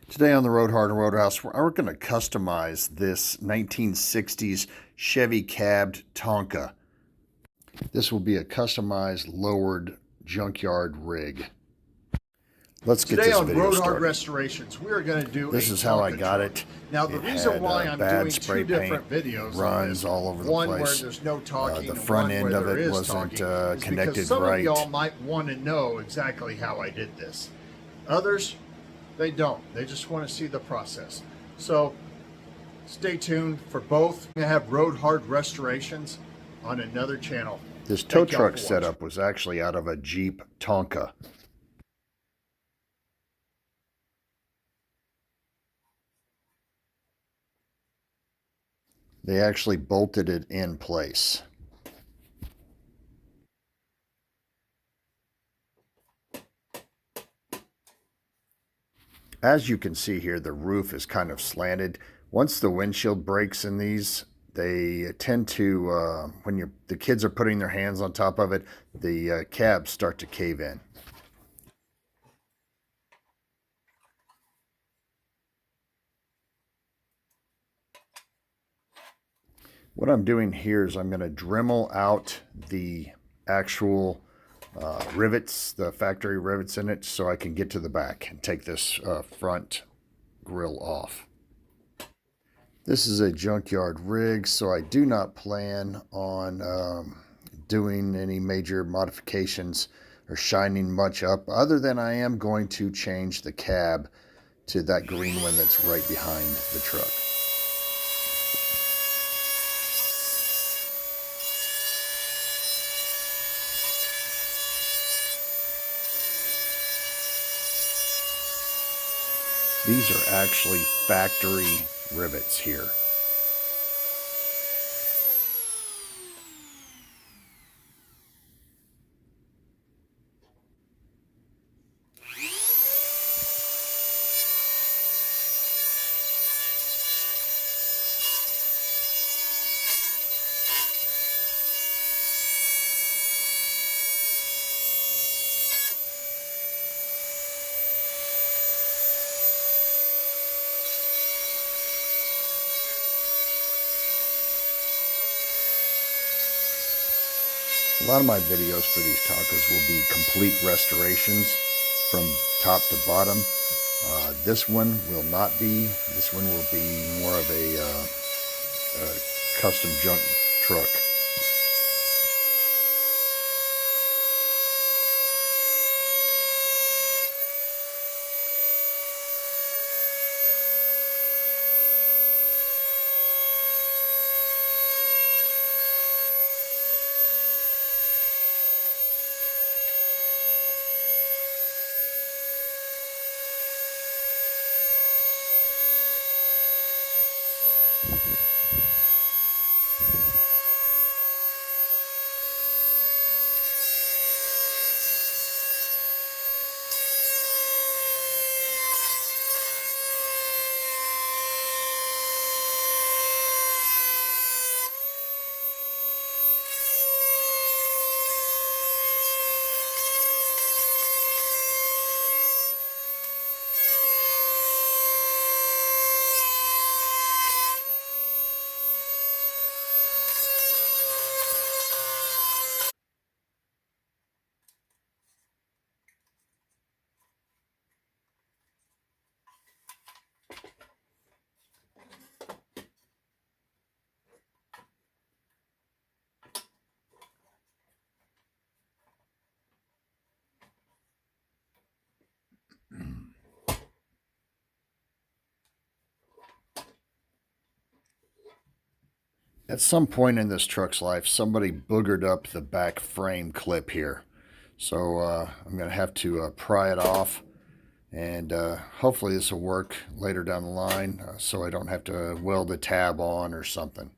Today on the Road Hard and Roadhouse, we're going to customize this 1960s Chevy cabbed Tonka. This will be a customized lowered junkyard rig. Let's get Today this on video Road Hard started. Restorations, we are going to do This a is how I Tonka got truck. it. Now, the reason why I'm doing two different videos on runs this, all over the one place. where there's no talking, The and front one end where of there it is wasn't talking, is connected because some right. of y'all might want to know exactly how I did this. Others, they don't. They just want to see the process. So, stay tuned for both. I have Road Hard Restorations on another channel. This tow truck setup was actually out of a Jeep Tonka. They actually bolted it in place. As you can see here, the roof is kind of slanted. Once the windshield breaks in these, they tend to, when the kids are putting their hands on top of it, the cabs start to cave in. What I'm doing here is I'm going to Dremel out the actual rivets, the factory rivets in it, so I can get to the back and take this front grill off. This is a junkyard rig, so I do not plan on doing any major modifications or shining much up, other than I am going to change the cab to that green one that's right behind the truck. These are actually factory rivets here. A lot of my videos for these Tonkas will be complete restorations from top to bottom. This one will not be. This one will be more of a custom junk truck. At some point in this truck's life, somebody boogered up the back frame clip here. So I'm going to have to pry it off, and hopefully this will work later down the line so I don't have to weld the tab on or something.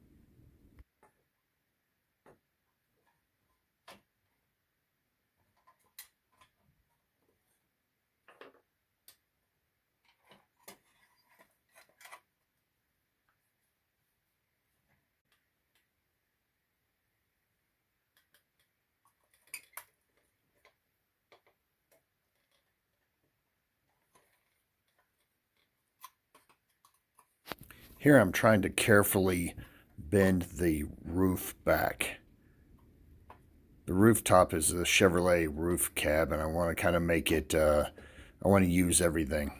Here I'm trying to carefully bend the roof back. The rooftop is the Chevrolet roof cab, and I want to kind of make it, I want to use everything.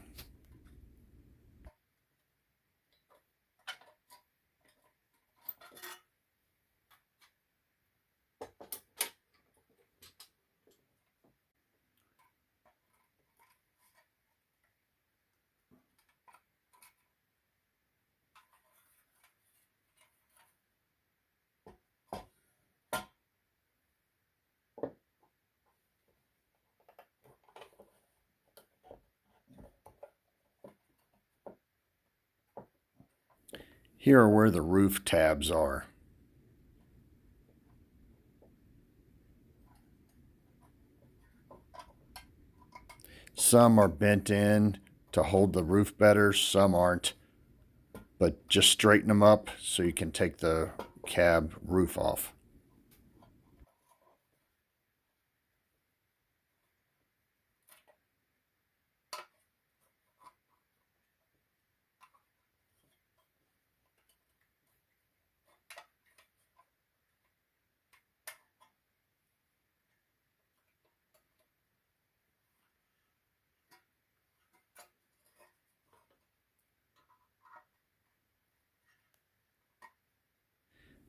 Here are where the roof tabs are. Some are bent in to hold the roof better, some aren't. But just straighten them up so you can take the cab roof off.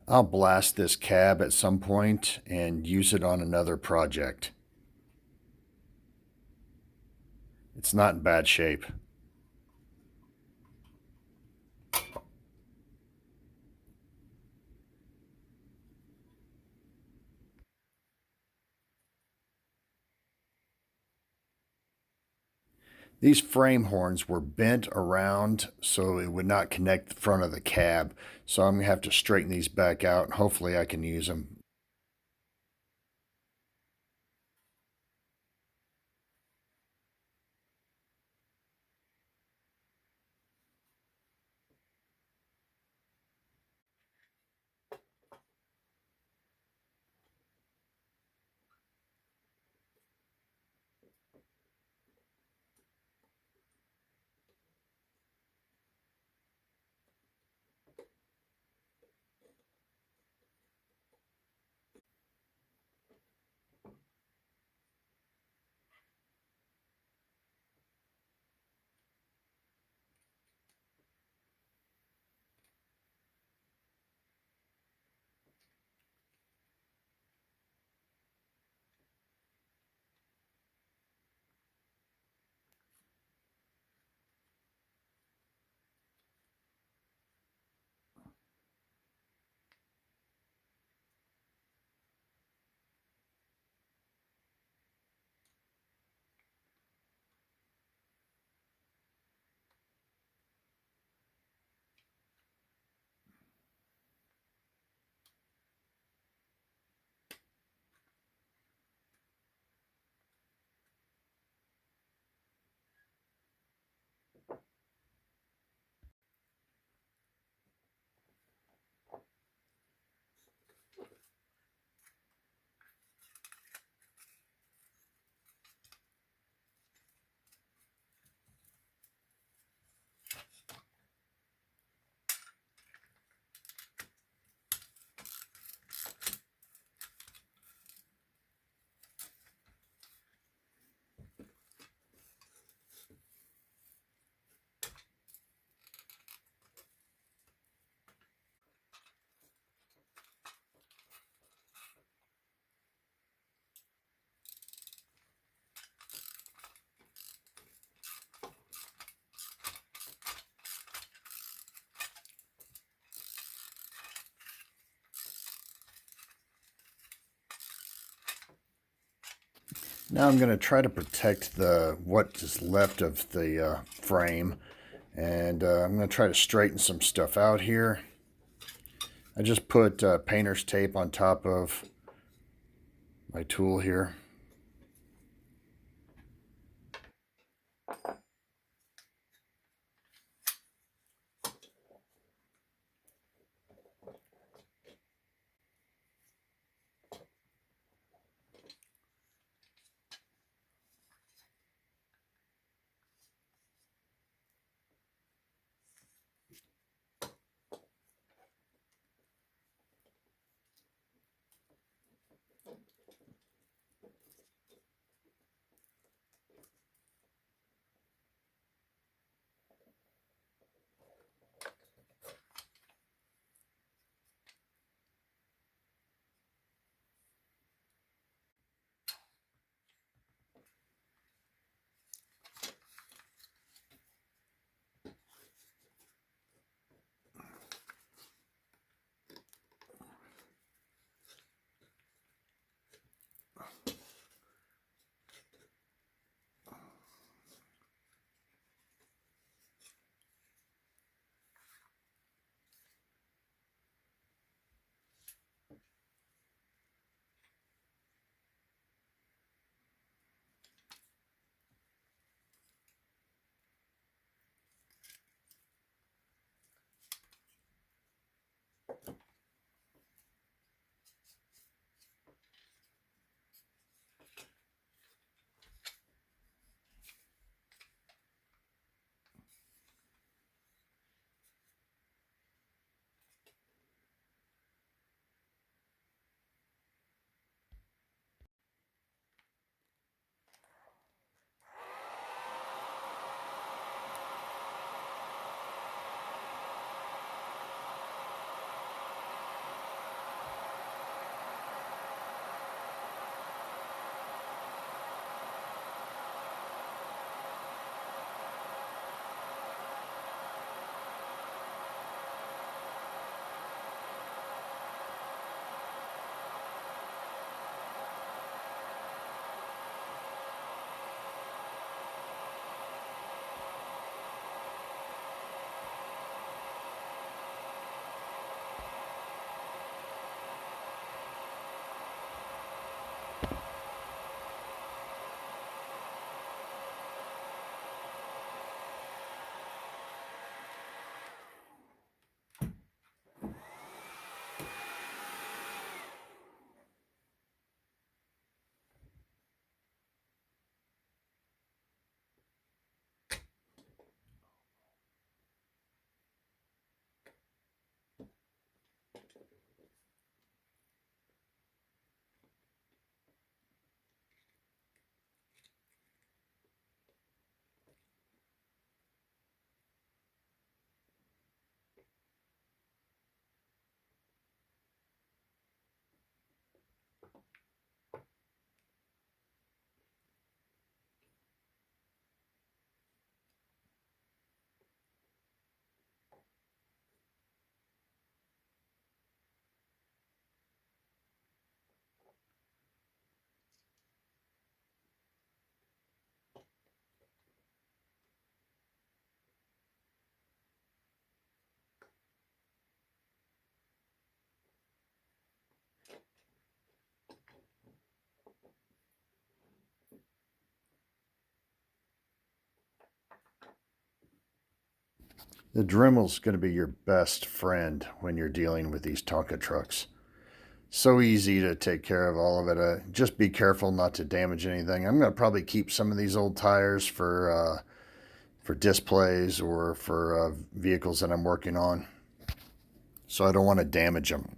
I'll blast this cab at some point and use it on another project. It's not in bad shape. These frame horns were bent around so it would not connect the front of the cab. So I'm going to have to straighten these back out and hopefully I can use them. Now I'm going to try to protect what is left of the frame, and I'm going to try to straighten some stuff out here. I just put painter's tape on top of my tool here. The Dremel's going to be your best friend when you're dealing with these Tonka trucks. So easy to take care of all of it. Just be careful not to damage anything. I'm going to probably keep some of these old tires for displays or for vehicles that I'm working on. So I don't want to damage them.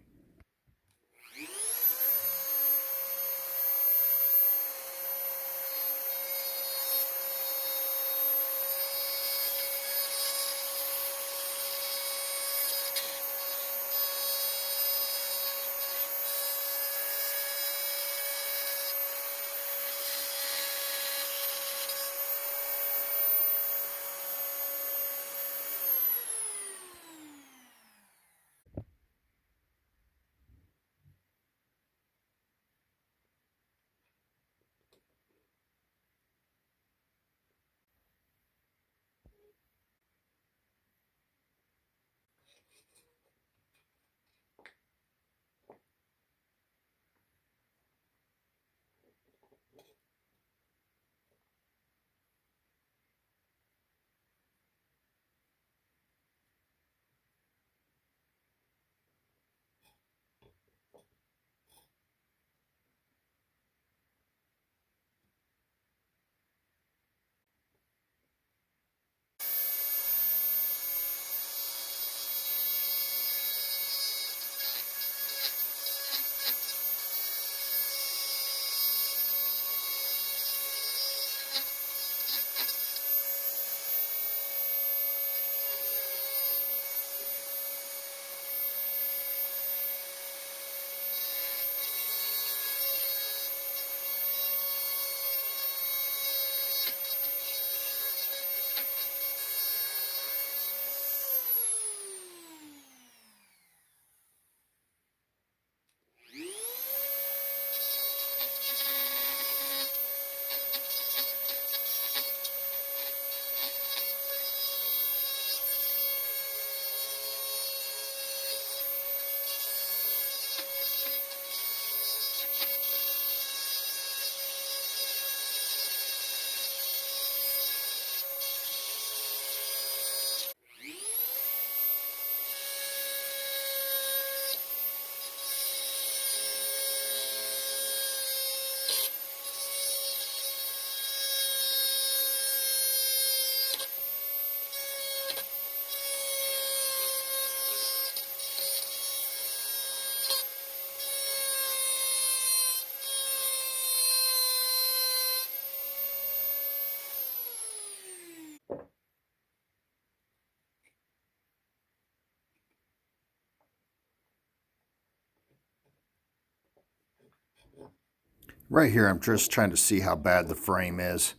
Right here, I'm just trying to see how bad the frame is.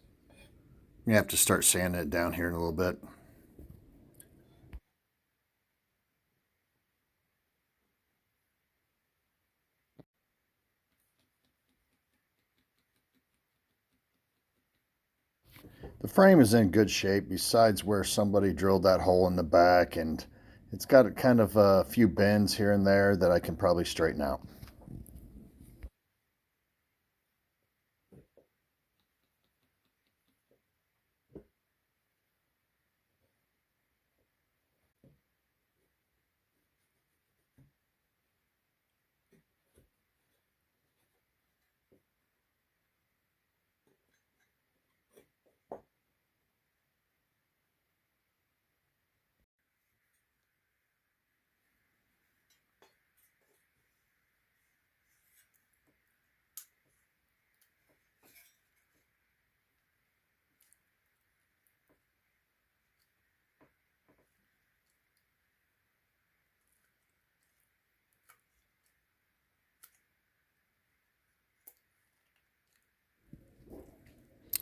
You have to start sanding it down here in a little bit. The frame is in good shape besides where somebody drilled that hole in the back, and it's got kind of a few bends here and there that I can probably straighten out.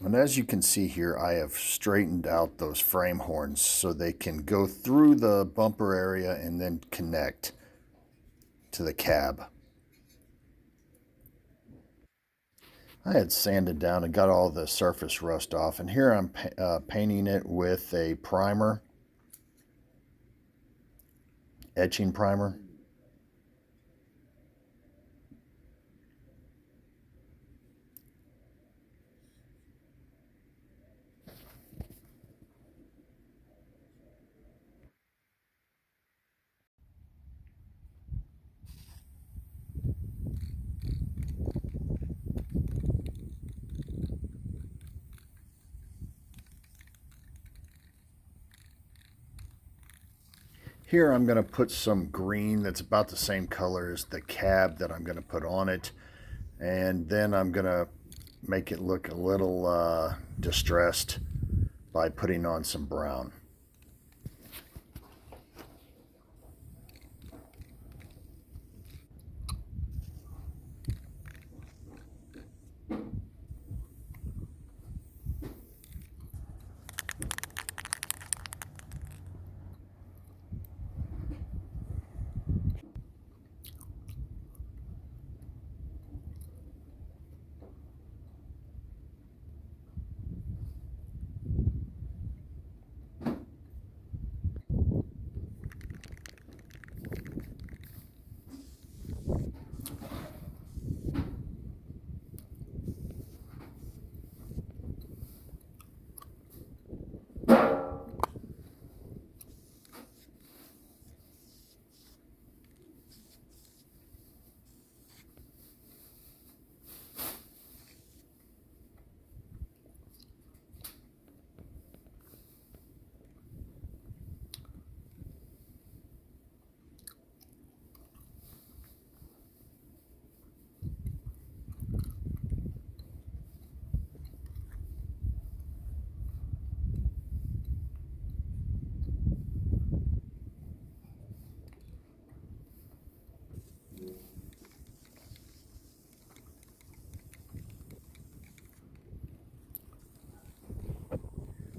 And as you can see here, I have straightened out those frame horns so they can go through the bumper area and then connect to the cab. I had sanded down and got all the surface rust off, and here I'm painting it with a primer, etching primer. Here I'm going to put some green that's about the same color as the cab that I'm going to put on it. And then I'm going to make it look a little distressed by putting on some brown.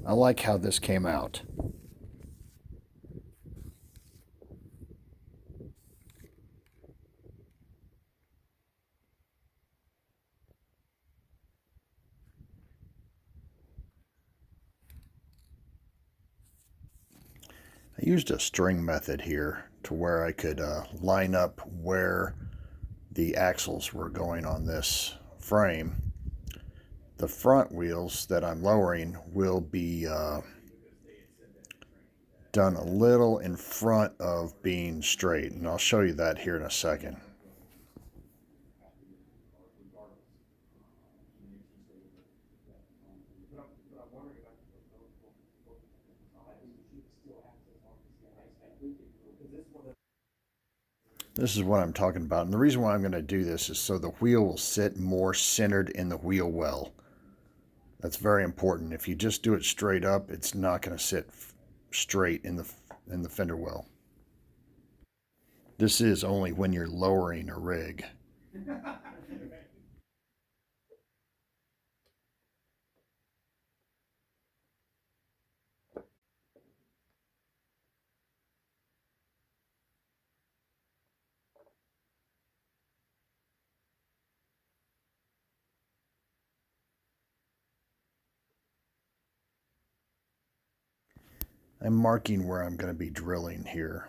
I like how this came out. I used a string method here to where I could line up where the axles were going on this frame. The front wheels that I'm lowering will be done a little in front of being straight, and I'll show you that here in a second. This is what I'm talking about, and the reason why I'm going to do this is so the wheel will sit more centered in the wheel well. That's very important. If you just do it straight up, it's not going to sit straight in the fender well. This is only when you're lowering a rig. I'm marking where I'm going to be drilling here.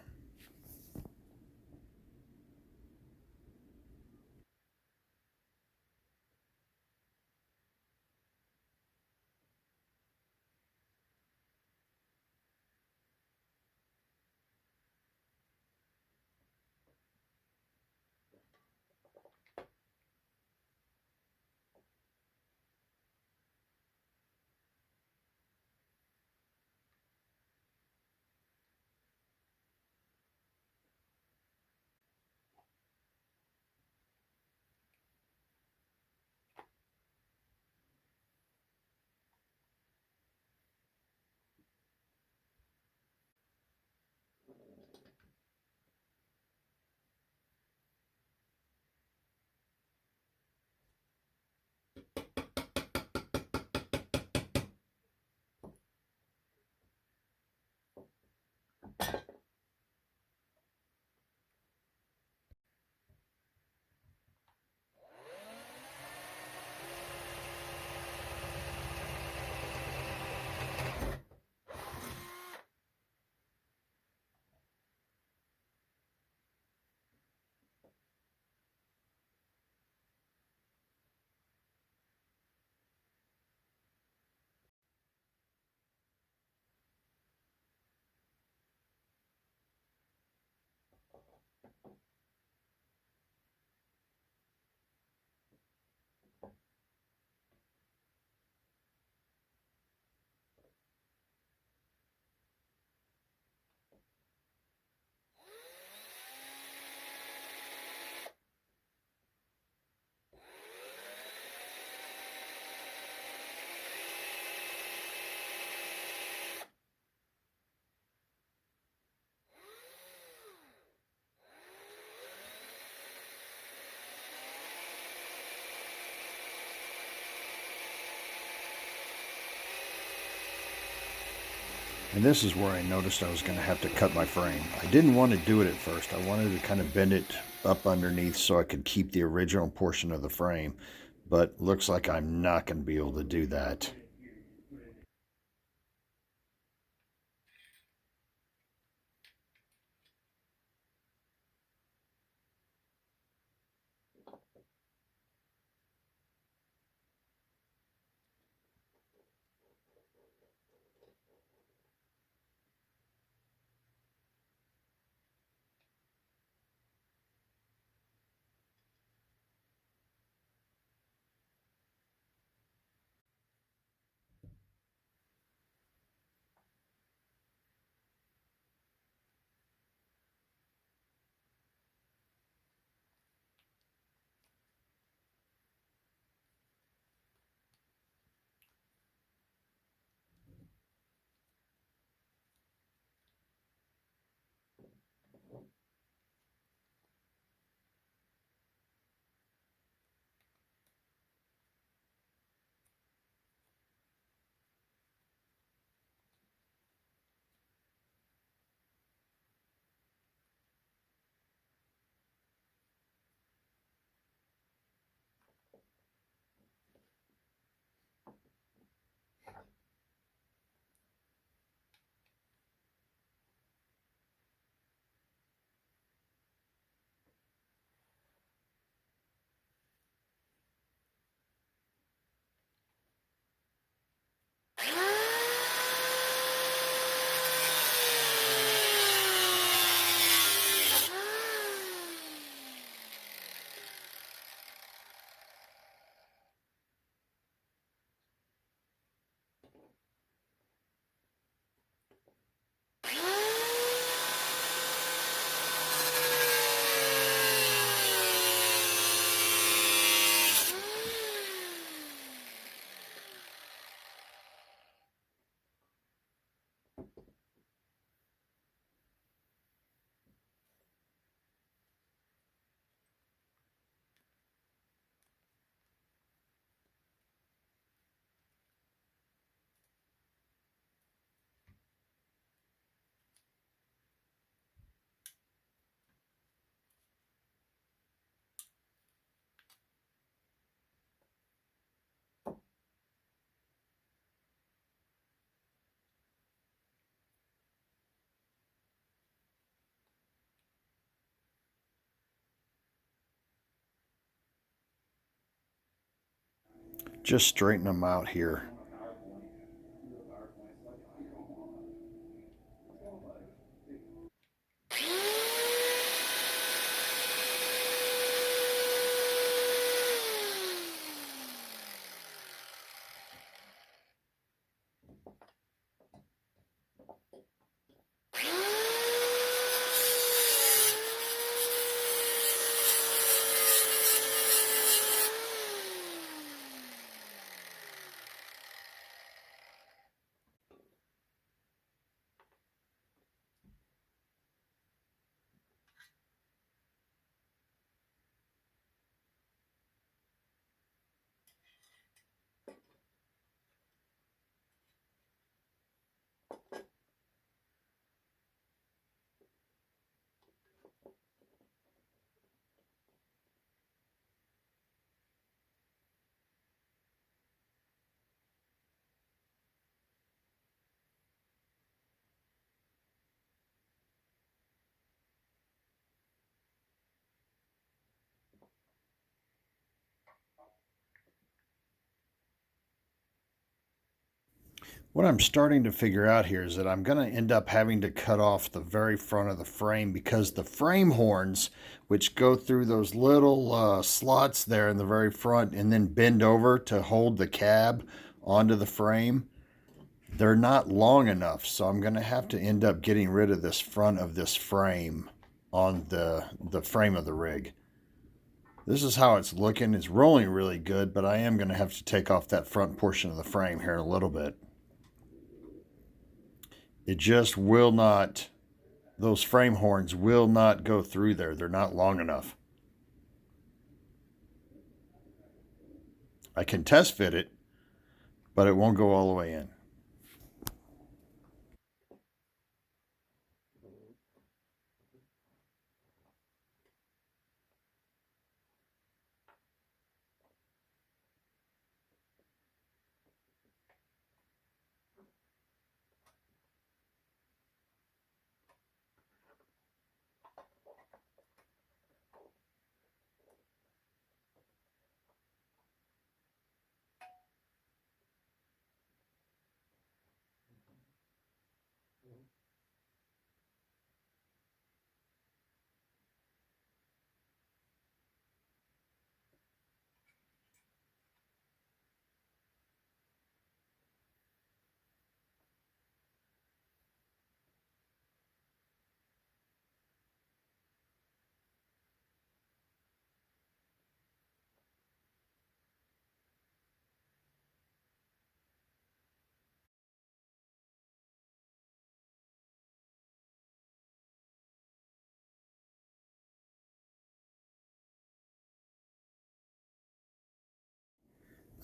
And this is where I noticed I was going to have to cut my frame. I didn't want to do it at first. I wanted to kind of bend it up underneath so I could keep the original portion of the frame. But looks like I'm not going to be able to do that. Just straighten them out here. What I'm starting to figure out here is that I'm going to end up having to cut off the very front of the frame because the frame horns, which go through those little slots there in the very front and then bend over to hold the cab onto the frame, they're not long enough. So I'm going to have to end up getting rid of this front of this frame on the frame of the rig. This is how it's looking. It's rolling really good, but I am going to have to take off that front portion of the frame here in a little bit. It just will not, those frame horns will not go through there. They're not long enough. I can test fit it, but it won't go all the way in.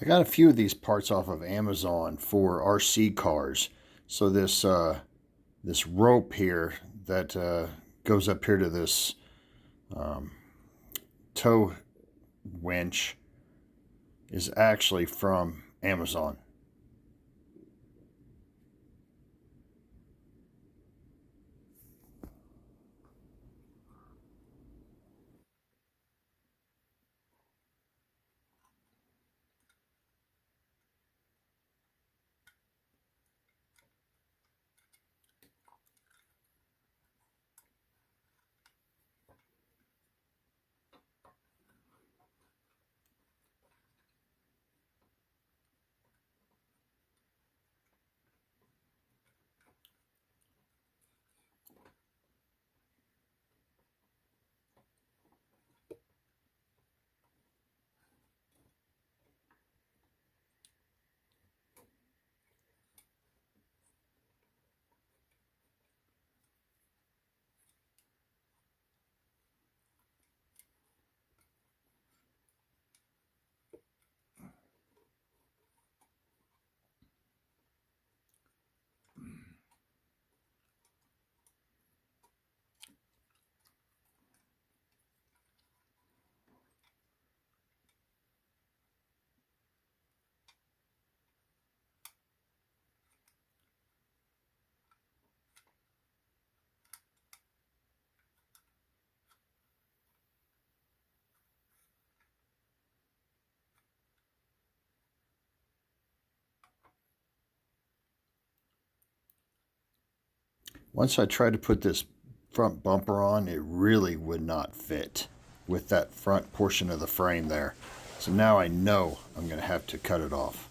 I got a few of these parts off of Amazon for RC cars. So this rope here that goes up here to this um, tow winch is actually from Amazon. Once I tried to put this front bumper on, it really would not fit with that front portion of the frame there. So now I know I'm going to have to cut it off.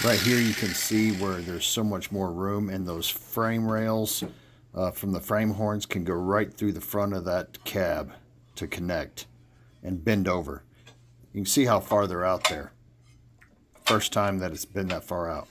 Right here you can see where there's so much more room, and those frame rails from the frame horns can go right through the front of that cab to connect and bend over. You can see how far they're out there. First time that it's been that far out.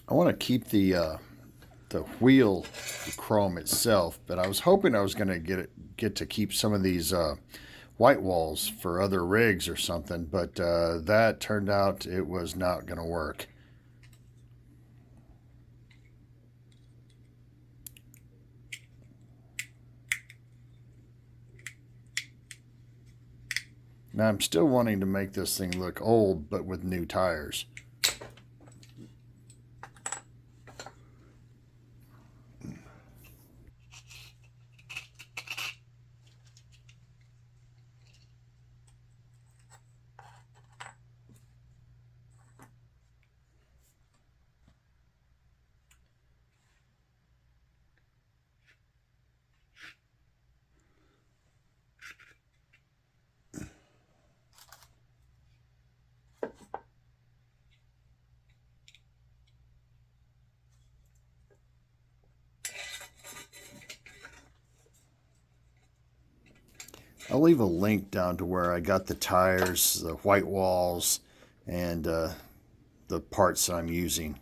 I want to keep the wheel chrome itself, but I was hoping I was going to get to keep some of these white walls for other rigs or something, but that turned out it was not going to work. Now I'm still wanting to make this thing look old, but with new tires. I'll leave a link down to where I got the tires, the white walls, and the parts that I'm using.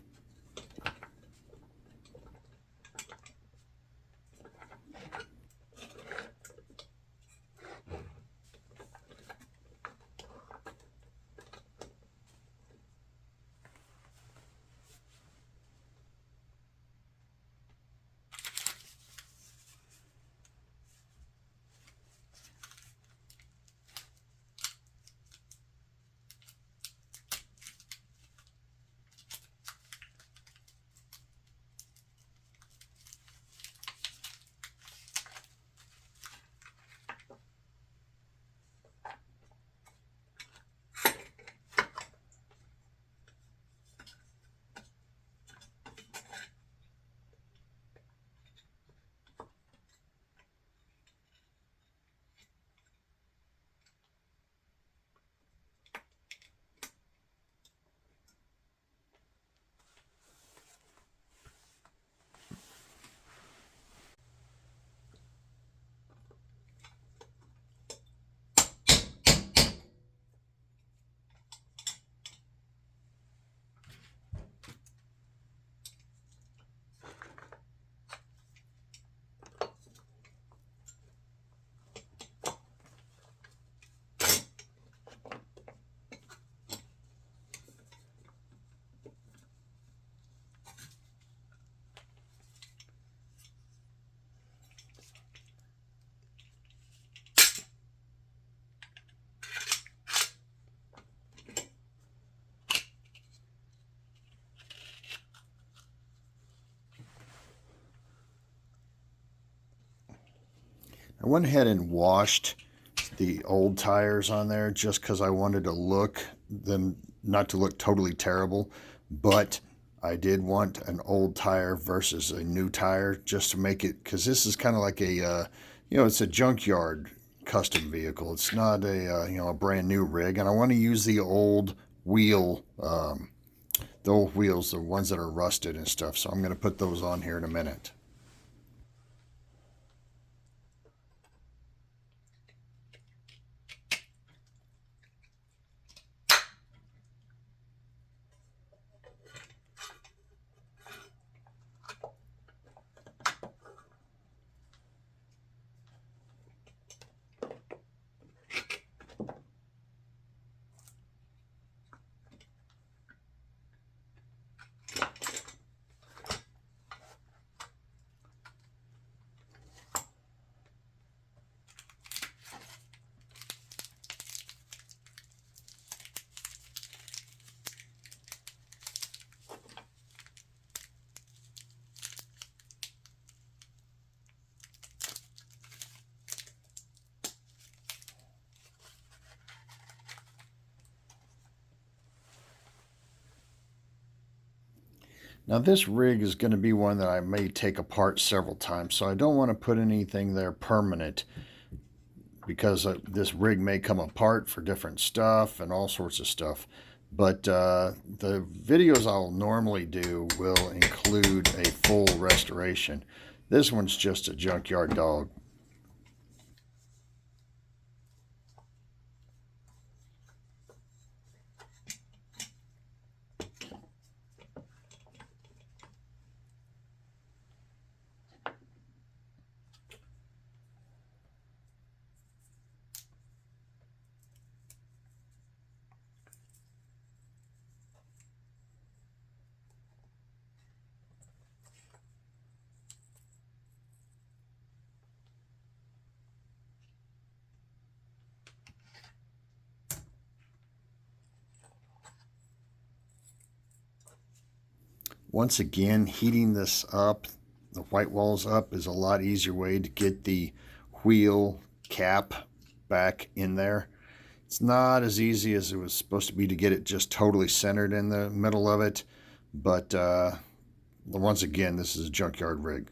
I went ahead and washed the old tires on there just because I wanted to look them not to look totally terrible, but I did want an old tire versus a new tire just to make it, because this is kind of like a it's a junkyard custom vehicle. It's not a a brand new rig, and I want to use the old wheel, the old wheels, the ones that are rusted and stuff. So I'm going to put those on here in a minute. Now this rig is going to be one that I may take apart several times, so I don't want to put anything there permanent, because this rig may come apart for different stuff and all sorts of stuff. But the videos I'll normally do will include a full restoration. This one's just a junkyard dog. Once again, heating this up, the white walls up, is a lot easier way to get the wheel cap back in there. It's not as easy as it was supposed to be to get it just totally centered in the middle of it, but once again, this is a junkyard rig.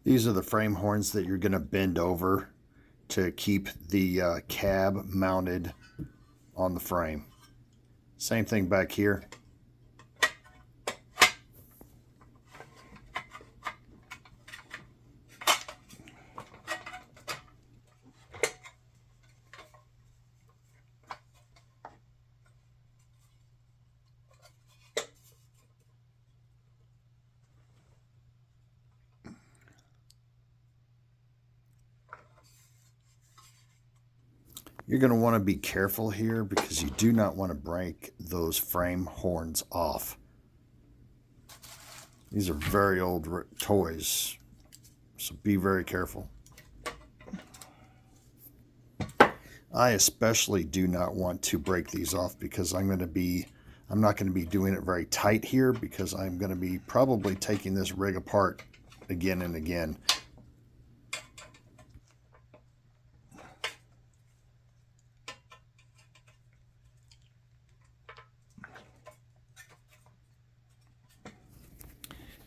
These are the frame horns that you're going to bend over to keep the cab mounted on the frame. Same thing back here. You're going to want to be careful here because you do not want to break those frame horns off. These are very old toys, so be very careful. I especially do not want to break these off because I'm not going to be doing it very tight here because I'm going to be probably taking this rig apart again and again.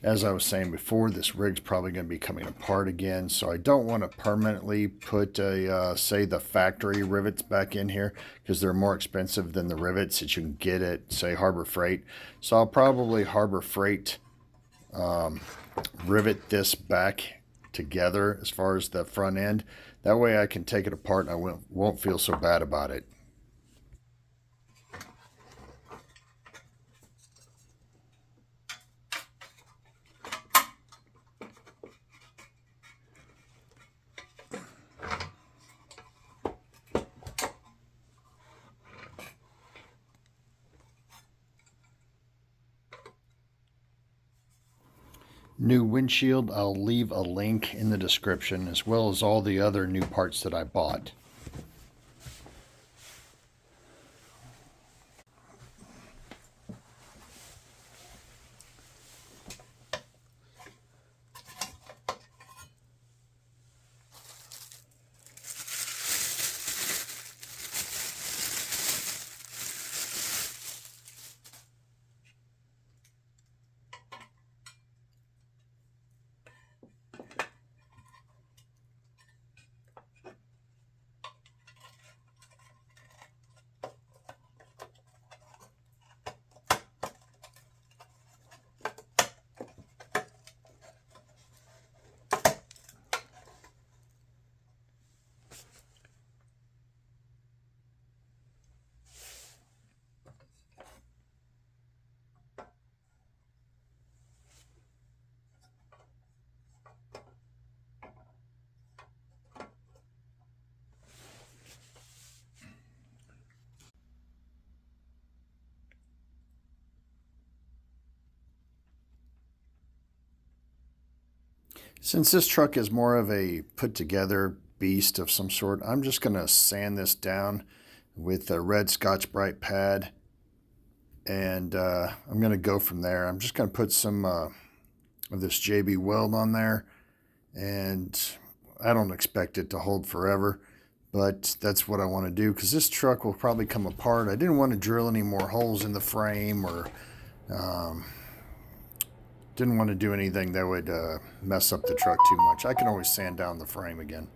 As I was saying before, this rig's probably going to be coming apart again, so I don't want to permanently put say the factory rivets back in here because they're more expensive than the rivets that you can get at, say, Harbor Freight. So I'll probably Harbor Freight rivet this back together as far as the front end. That way I can take it apart and I won't feel so bad about it. New windshield, I'll leave a link in the description as well as all the other new parts that I bought. Since this truck is more of a put-together beast of some sort, I'm just going to sand this down with a red Scotch-Brite pad, and I'm going to go from there. I'm just going to put some of this JB Weld on there, and I don't expect it to hold forever, but that's what I want to do because this truck will probably come apart. I didn't want to drill any more holes in the frame or didn't want to do anything that would mess up the truck too much. I can always sand down the frame again.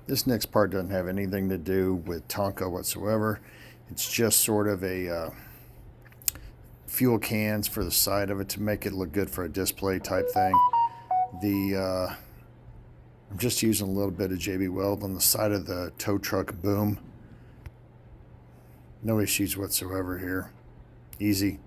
This next part doesn't have anything to do with Tonka whatsoever. It's just sort of a fuel cans for the side of it to make it look good for a display type thing. I'm just using a little bit of JB Weld on the side of the tow truck boom. No issues whatsoever here. Easy.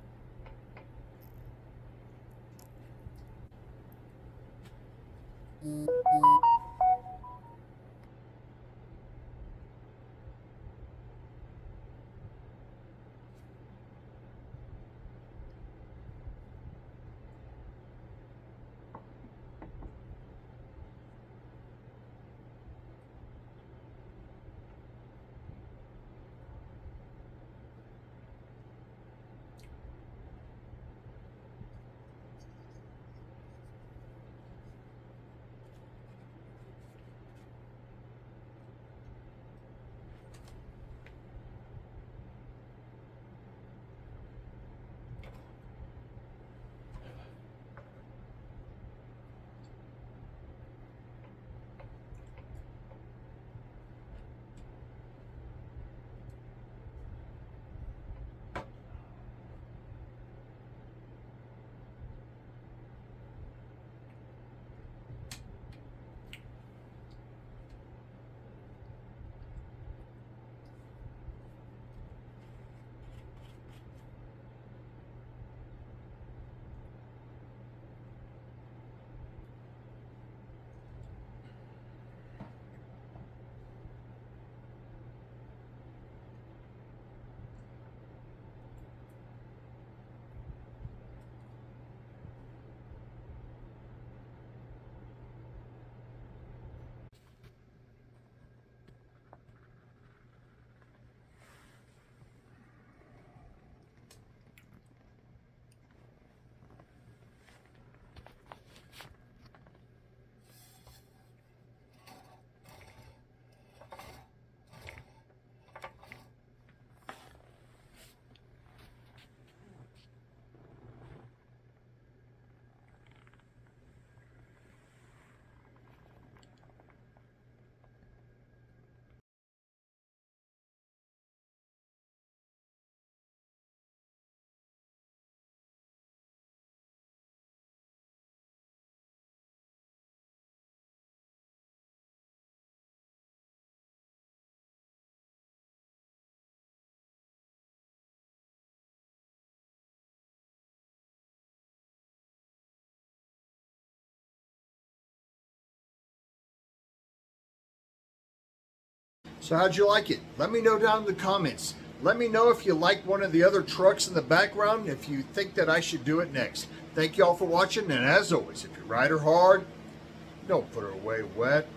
So how'd you like it? Let me know down in the comments. Let me know if you like one of the other trucks in the background, if you think that I should do it next. Thank you all for watching, and as always, if you ride her hard, don't put her away wet.